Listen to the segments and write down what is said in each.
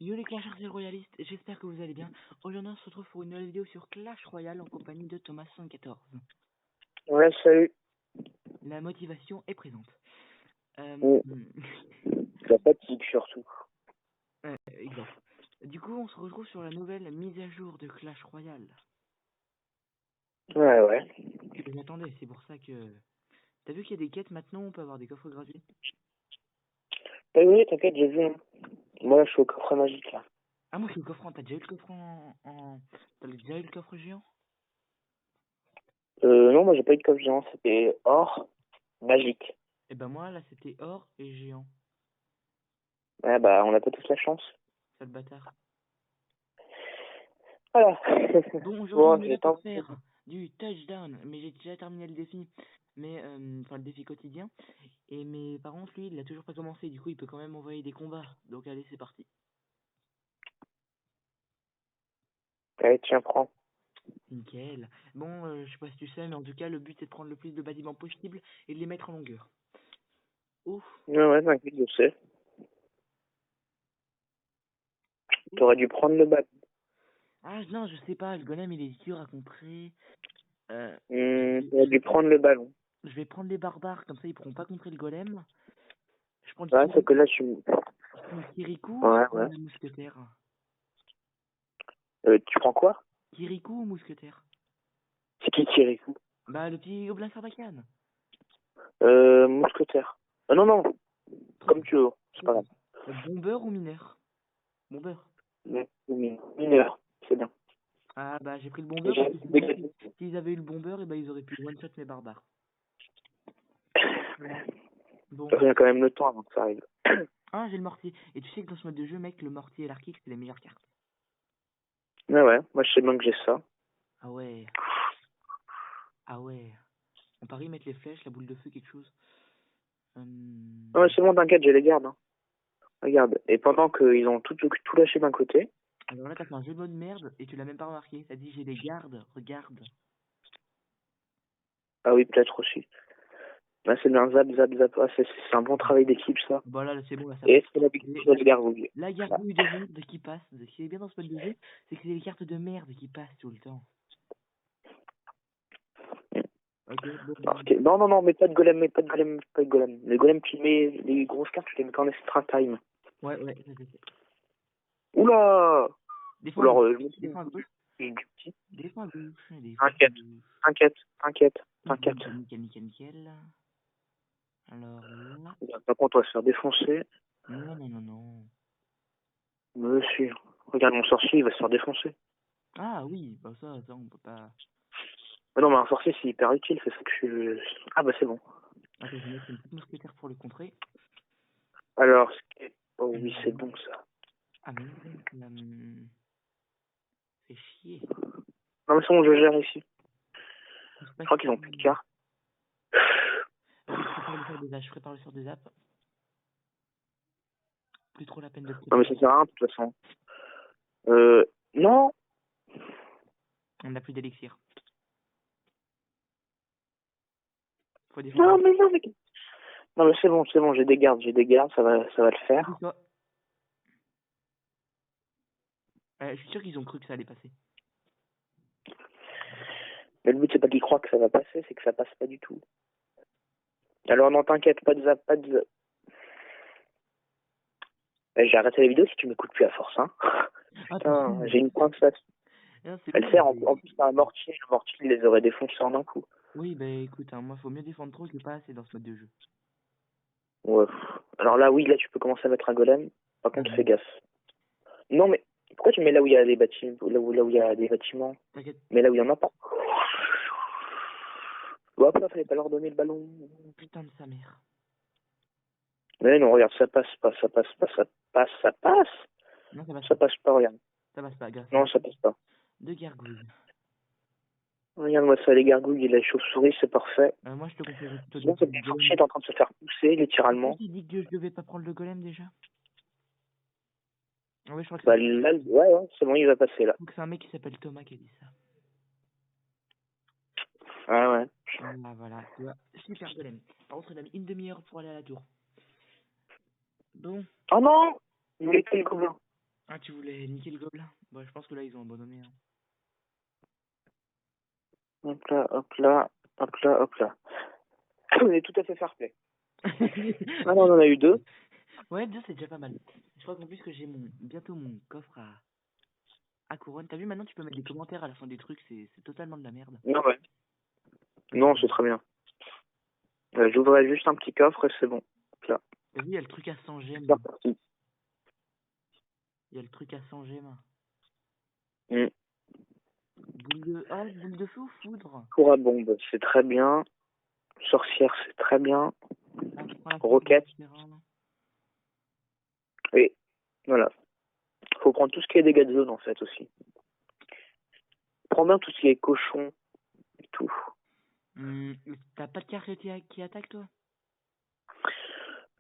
Yo les clashers et royalistes, j'espère que vous allez bien. Aujourd'hui on se retrouve pour une nouvelle vidéo sur Clash Royale en compagnie de Thomas74. Ouais, salut. La motivation est présente. Mm. La fatigue surtout. Exact. Du coup on se retrouve sur la nouvelle mise à jour de Clash Royale. Ouais. Que j'attendais, c'est pour ça que... T'as vu qu'il y a des quêtes maintenant, on peut avoir des coffres gratuits? Oui, t'inquiète, j'ai vu. Hein. Moi, je suis au coffre magique, là. Ah moi je suis au coffre, t'as déjà eu le coffre T'as déjà eu le coffre géant? Non, moi, j'ai pas eu de coffre géant. C'était or magique. Et ben moi là c'était or et géant. Ouais, bah, on a pas tous la chance. Sale bâtard. Voilà. Bon, aujourd'hui, Bon, on est j'ai là pour tant... faire du touchdown, mais j'ai déjà terminé le défi, mais enfin le défi quotidien. Mais par contre, lui, il a toujours pas commencé, du coup, il peut quand même envoyer des combats. Donc, allez, c'est parti. Allez, tiens, prends. Nickel. Bon, je sais pas si tu sais, mais en tout cas, le but c'est de prendre le plus de bâtiments possible et de les mettre en longueur. Ouf. Ouais, t'inquiète, je sais. T'aurais dû prendre le bac. Ah non, je sais pas, le golem il est dur à contrer. T'aurais dû prendre le ballon. Je vais prendre les barbares, comme ça ils pourront pas contrer le golem. Je prends le Ouais, c'est que là, Kirikou ou je Ouais. prends le mousquetaire? Tu prends quoi? Kirikou ou mousquetaire? C'est qui Kirikou? Bah, le petit gobelin Sarbacane. Mousquetaire. Non. Trop Comme fort. tu veux. C'est pas grave. Bombeur ou mineur? Bombeur. Mineur. C'est bien. Ah bah j'ai pris le bombeur parce J'ai que je me dis dégradé. s'ils avaient eu le bombeur, et bah ils auraient pu one shot mes barbares. Bon. Il y a quand même le temps avant que ça arrive. Ah j'ai le mortier. Et tu sais que dans ce mode de jeu, mec, le mortier et l'arquique c'est les meilleures cartes. Ouais, moi je sais bien que j'ai ça. Ah ouais. Ah ouais. On parie mettre les flèches, la boule de feu, quelque chose. Ouais, c'est bon, t'inquiète, je les garde. Hein. Regarde. Et pendant qu'ils ont tout lâché d'un côté. Alors là t'as fait un jeu de mots de merde et tu l'as même pas remarqué. T'as dit j'ai les gardes, regarde. Ah oui, peut-être aussi. Là, c'est bien zap. Ah, c'est un bon travail d'équipe, ça. Bon là c'est bon, là ça Et passe. c'est la victoire de gargouille. La gargouille de merde qui passe. Ce qui est bien dans ce mode de jeu, c'est que c'est les cartes de merde qui passent tout le temps. Ok, bon. Non, mais pas de golem, pas de golem. Les golems, tu mets les grosses cartes, tu les mets en extra time. Ouais, ça c'est fait. Oula Défends à Alors, gauche. je me dis, Défends à gauche. du petit. Défends à gauche. Défends à T'inquiète, gauche. t'inquiète. Nickel. Alors là. Par contre, on va se faire défoncer. Non. Monsieur. Regarde, mon sorcier, il va se faire défoncer. Ah oui, bah ça, on peut pas. Mais non, mais un sorcier, c'est hyper utile, c'est ça que je... Ah bah c'est bon. Attends, je vais mettre une petite mousquetaire pour le contrer. Alors, oh oui, c'est bon ça. Ah mais fait chier. Non mais c'est bon, je gère ici. Je sais Je pas crois si... qu'ils ont plus de cartes. Ok, je prépare le sort des apps. Plus trop la peine de le Non mais préparer. ça sert à rien de toute façon. Non. On n'a plus d'élixir. Faut Non défendre. mais non mais... Non mais c'est bon, j'ai des gardes, ça va le faire. Toi. Je suis sûr qu'ils ont cru que ça allait passer. Mais le but c'est pas qu'ils croient que ça va passer, c'est que ça passe pas du tout. Alors non t'inquiète, pas de zap. J'ai arrêté la vidéo si tu m'écoutes plus à force, hein. Putain, j'ai une princesse. Elle sert en plus à un mortier. Le mortier, il les aurait défoncés en un coup. Oui, bah écoute, hein, moi faut mieux défendre trop que pas assez dans ce mode de jeu. Ouais. Alors là, oui, là, tu peux commencer à mettre un golem. Par contre, fais gaffe. Non, mais pourquoi tu mets là où il y a des bâtiments, là où il y a des bâtiments, T'inquiète. mais là où il y en a pas? Hop là, fallait pas leur donner le ballon. Putain de sa mère. Mais non, regarde, ça passe pas. Ça passe. Non, ça passe Ça pas. passe pas, regarde. Ça passe pas, grâce à Non, ça passe pas. deux gargouilles. Regarde-moi ça, les gargouilles et la chauve-souris, c'est parfait. Moi je te conseillerais plutôt de Sinon, cette prendre le sorcier golem. est en train de se faire pousser, littéralement. Qui dit que je devais pas prendre le golem déjà? Ouais, je crois que Bah là, ouais, c'est bon, il va passer là. c'est un mec qui s'appelle Thomas qui a dit ça. Ah ouais. Ah voilà, tu vois, super golem. Par contre, il a mis une demi-heure pour aller à la tour. Bon. Oh non! Il voulait tuer le gobelin. Ah, tu voulais niquer le gobelin? Bah, je pense que là, ils ont abandonné. Hein. Hop là, hop là, hop là, hop là. On est tout à fait fair play. Ah non, on en a eu 2. Ouais, 2, c'est déjà pas mal. Je crois qu'en plus que j'ai bientôt mon coffre à couronne. T'as vu, maintenant, tu peux mettre des commentaires à la fin des trucs. C'est totalement de la merde. Non, ouais. Non, c'est très bien. J'ouvrais juste un petit coffre et c'est bon. Là. T'as vu, il y a le truc à 100 gemmes. C'est parti. Il y a le truc à 100 gemmes. Mm. Boule de feu ou foudre? Four à bombe, c'est très bien. Sorcière, c'est très bien. Ah, Roquette. Et voilà. Faut prendre tout ce qui est dégâts de zone en fait aussi. Prends bien tout ce qui est cochon et tout. T'as pas de carte qui attaque, toi?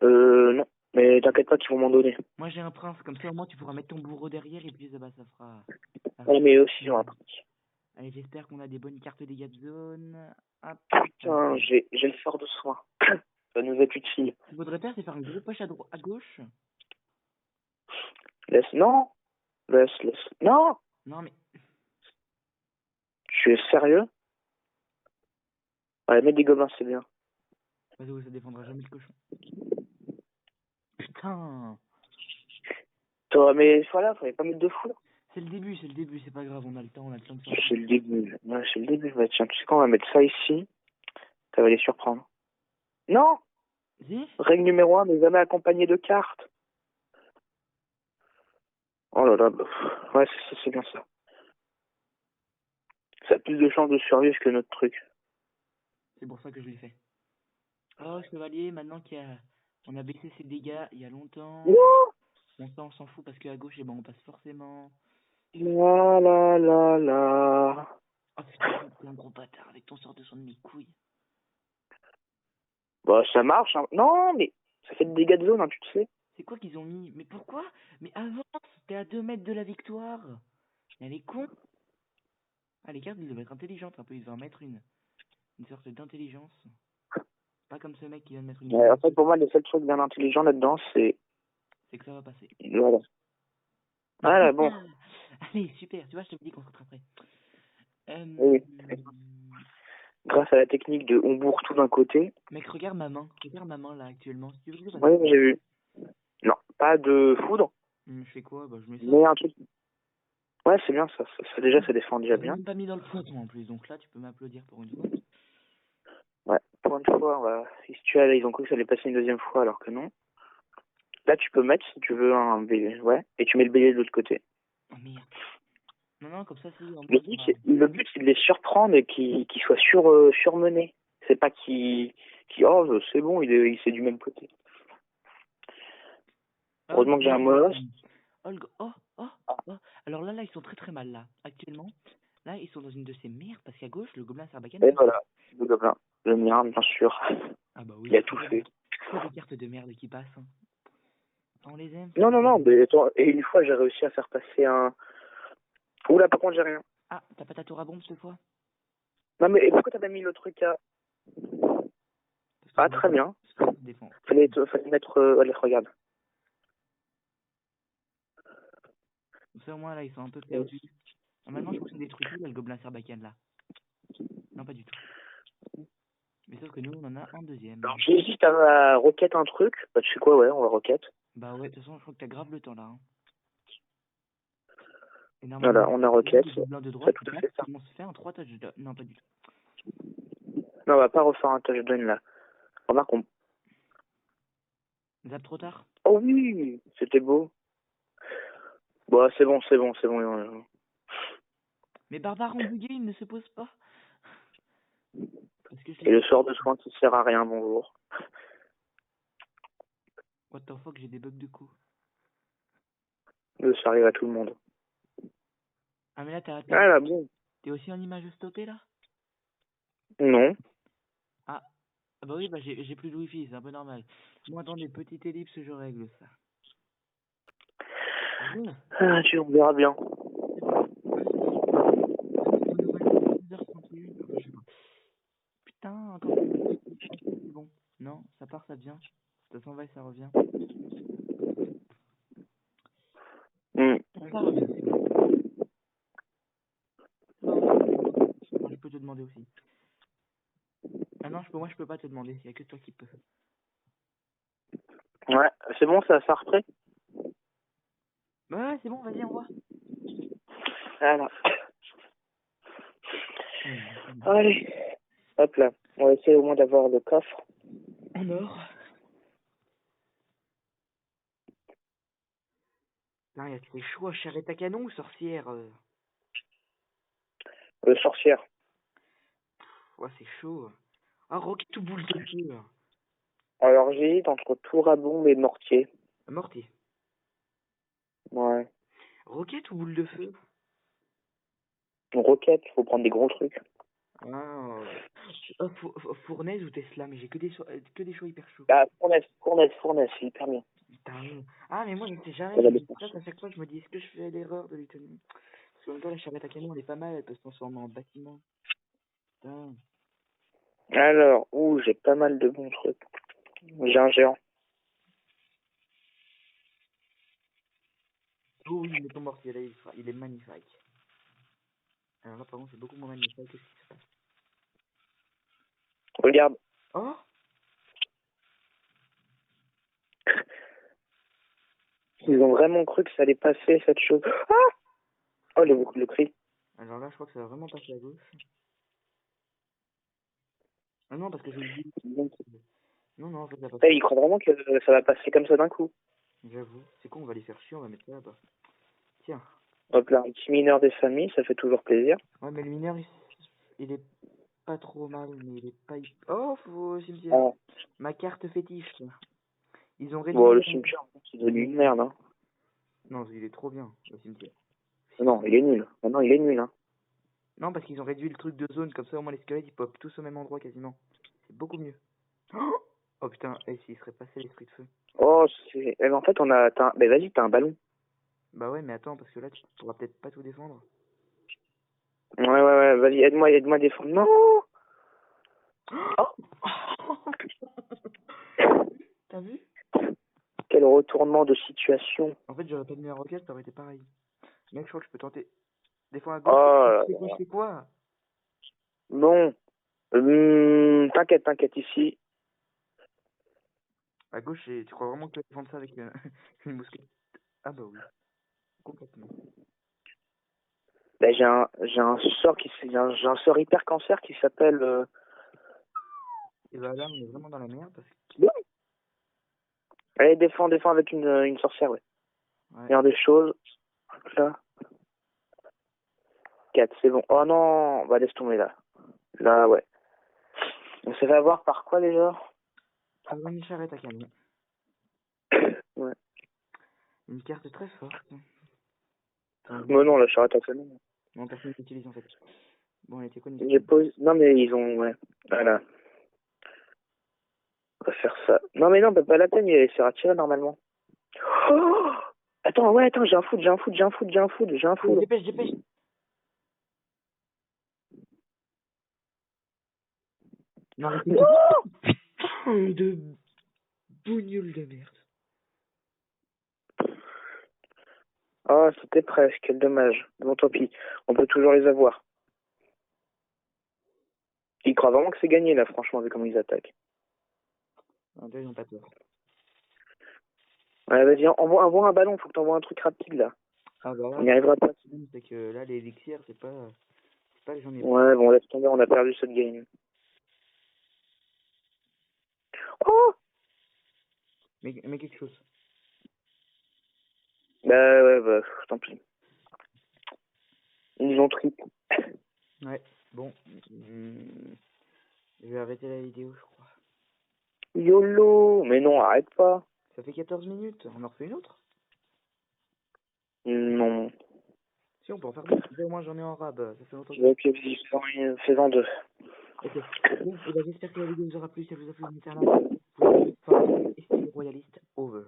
Non. Mais t'inquiète pas qu'ils vont m'en donner. Moi, j'ai un prince. Comme ça, au moins, tu pourras mettre ton bourreau derrière et puis ça fera... Ouais, mais eux aussi ils ont un prince. Allez, j'espère qu'on a des bonnes cartes dégâts de zone. Hop. Putain, j'ai le sort de soin. Ça nous est utile. Ce qu'il faudrait faire, c'est faire une grosse poche à gauche. Laisse. Non. Laisse. Non. Non, mais... Tu es sérieux? Ouais, mets des gobelins, c'est bien. Vas-y, ça défendra jamais le cochon. Putain. Mais voilà, fallait pas mettre de foudre. C'est le début, c'est pas grave, on a le temps de sortir. C'est le début. Ouais, c'est le début. Bah, tiens, tu sais quoi, on va mettre ça ici. Ça va les surprendre. Non. Si. Règle numéro 1, mais jamais accompagné de cartes. Oh là là, ouais, c'est bien ça. Ça a plus de chances de survivre que notre truc. C'est pour ça que je l'ai fait. Oh, chevalier, maintenant on a baissé ses dégâts il y a longtemps. Bon, ça, on s'en fout parce qu'à gauche, on passe forcément. La la la la. Oh putain, t'es un gros bâtard avec ton sort de son de mes couilles. Bah, ça marche, hein. Non, mais ça fait des dégâts de zone, hein, tu le sais. C'est quoi qu'ils ont mis? Mais pourquoi? Mais avance, t'es à 2 mètres de la victoire. Elle est con. Ah, les cartes, ils doivent être intelligentes un peu. Ils doivent en mettre une sorte d'intelligence. Pas comme ce mec qui vient de mettre une. Ouais, en fait, pour moi, le seul truc bien intelligent là-dedans, c'est que ça va passer. Voilà. Ah là, bon. Allez, super. Tu vois, je te dis qu'on se rattraperait. Oui. Grâce à la technique de on bourre tout d'un côté. Mec, regarde ma main. Regarde ma main là actuellement. Si tu veux que je fasse. Oui, j'ai vu. Non, pas de foudre. Je fais quoi? Bah, je mets ça. Mais un truc. Ouais, c'est bien ça. Déjà, ça défend déjà bien. Même pas mis dans le pointon en plus. Donc là, tu peux m'applaudir pour une fois. Ouais, pour une fois, on va. Ils ont cru que ça allait passer une deuxième fois alors que non. Là, tu peux mettre si tu veux un bélier. Ouais. Et tu mets le bélier de l'autre côté. Oh merde. Non, comme ça, si. Le but, c'est de les surprendre et qu'ils soient surmenés. C'est pas oh, c'est bon, il c'est du même côté. Heureusement que j'ai un molosse. Oh. Alors là, ils sont très très mal là. Actuellement, là, ils sont dans une de ces merdes parce qu'à gauche, le gobelin Sarbacane. Et voilà, le gobelin. Le mien, bien sûr. Ah bah oui. Il a tout fait. C'est des cartes de merde qui passent. Hein. On les aime. Non, mais et une fois, j'ai réussi à faire passer un. Oula, par contre, j'ai rien. Ah, t'as pas ta tour à bombe cette fois? Non, mais pourquoi t'as pas mis le truc à. Ah, très bien. Fallait mettre. Allez, regarde. Ça, au moins, là, ils sont un peu perdus. Ah, maintenant, je trouve que c'est des trucs là, le gobelin Sarbacane là. Non, pas du tout. Mais sauf que nous, on en a un deuxième. Alors, j'hésite à roquette un truc. Bah, tu sais quoi, ouais, on va roquette. Bah ouais, de toute façon, je crois que t'as grave le temps là. Hein. Voilà, on a roquette. De droite, tout à fait ça. On se fait un 3 touchdowns. Non, pas du tout. Non, on va pas refaire un touchdown là. Remarque, on. Zap trop tard. Oh oui, c'était beau. Bah, c'est bon. Mais Barbare en bugué, il ne se pose pas. Et le sort de soin qui sert à rien, bonjour. What the fuck, j'ai des bugs de coup. Ça arrive à tout le monde. Ah mais là, Ah là, bon. T'es aussi en image stoppée là? Non. Ah bah oui, bah j'ai plus de wifi, c'est un peu normal. Moi, attendez, petite ellipse, je règle ça. Ah, on verra bien. Putain, encore c'est bon. Non, ça part, ça vient. Ça s'en va et ça revient. ça, c'est bon. Non, je peux te demander aussi. Ah non, moi je peux pas te demander, il y a que toi qui peux. Ouais, c'est bon, ça a repris. Ouais, c'est bon, vas-y, envoie. Alors. Allez, hop là. On va essayer au moins d'avoir le coffre. En or. Non, il y a tes choix, charrette à canon ou sorcière Sorcière. Ouais, c'est chaud. Ah, roquette ou boule de feu Alors j'hésite entre tour à bombe et mortier. Mortier. Ouais. Roquette ou boule de feu Une roquette, faut prendre des gros trucs. Ah, fournaise ou Tesla, mais j'ai que des choix hyper chauds. Ah, fournaise, c'est hyper bien. Putain. Ah, mais moi je sais jamais, Ça va je me dis dépendre. ça à chaque fois, je me dis, est-ce que je fais l'erreur de lui tenir Parce qu'en même temps, la charrette à canon, elle est pas mal, elle peut se transformer en bâtiment. Putain. Alors, j'ai pas mal de bons trucs. J'ai un géant. Oh oui, mais ton mortier, là, il est magnifique. Alors là, par contre, c'est beaucoup moins magnifique. Qu'est-ce qui se passe Regarde. Oh Ils ont vraiment cru que ça allait passer, cette chose. Ah oh, le cri. Alors là, je crois que ça va vraiment passer à gauche. Ah non, parce que j'ai dit... Non, en fait, ça passe. Ils croient vraiment que ça va passer comme ça d'un coup. J'avoue. C'est con, on va les faire chier, on va mettre ça là-bas. Tiens. Hop là, un petit mineur des familles, ça fait toujours plaisir. Ouais, mais le mineur, il est pas trop mal, mais il est pas... Oh, faut cimetière. Ah. Ma carte fétiche. Ils ont réduit... Bon, le cimetière, c'est devenu une merde. Hein. Non, il est trop bien, le cimetière. Non, il est nul. Maintenant, il est nul. Hein. Non, parce qu'ils ont réduit le truc de zone, comme ça au moins les squelettes ils popent tous au même endroit quasiment. C'est beaucoup mieux. Oh putain, et s'il serait passé l'esprit de feu. Oh, c'est... Eh ben, en fait, on a... Mais vas-y, t'as un ballon. Bah ouais, mais attends, parce que là tu pourras peut-être pas tout défendre. Ouais, vas-y, aide-moi à défendre. Non oh. T'as vu? Quel retournement de situation. En fait, j'aurais pas mis la roquette, ça aurait été pareil. Mec, je crois que je peux tenter. Défendre à gauche. Oh, Je fais quoi? bon. T'inquiète, ici. À gauche, tu crois vraiment que tu vas défendre ça avec une mousquette? Ah bah oui, complètement. Ben, j'ai un sort j'ai un sort hyper cancer qui s'appelle... Et bah là, on est vraiment dans la merde parce que... Bon. Allez, défends avec une sorcière, ouais. Meilleure des choses. Là. 4, c'est bon. Oh non, bah laisse tomber là. Là, ouais. On s'est fait avoir par quoi déjà? Avoir une charrette à canon. Ouais. Une carte très forte. Mais non, la charrette à canon. Non, personne n'utilise en fait. Bon, elle était connue. J'ai posé... Non, mais ils ont... Ouais. Voilà. On va faire ça. Non, mais non, bah, pas la peine, il s'est retiré normalement. Oh attends, j'ai un foot. Dépêche. Non, mais c'est de bougnoule de merde. Oh, c'était presque, quel dommage. Bon, tant pis, on peut toujours les avoir. Ils croient vraiment que c'est gagné, là, franchement, vu comment ils attaquent. Non, ils n'ont pas peur. Ouais, vas-y, envoie un ballon, faut que t'envoies un truc rapide, là. Ah bah là, on n'y arrivera pas. C'est que là, les élixirs, c'est pas les gens. Ouais, bon, laisse tomber, on a perdu cette game. Oh mais quelque chose. Bah, tant pis. Ils ont trip. Ouais, bon. Je vais arrêter la vidéo, je crois. YOLO. Mais non, arrête pas. Ça fait 14 minutes, on en refait une autre? Non. Si, on peut en faire deux. Au moins, j'en ai en rab, ça fait longtemps que... Ok, fais-en 2. Ok, bon, et ben, j'espère que la vidéo vous aura plu, si elle vous a plu, mettez un like, vous pouvez faire un style royaliste over.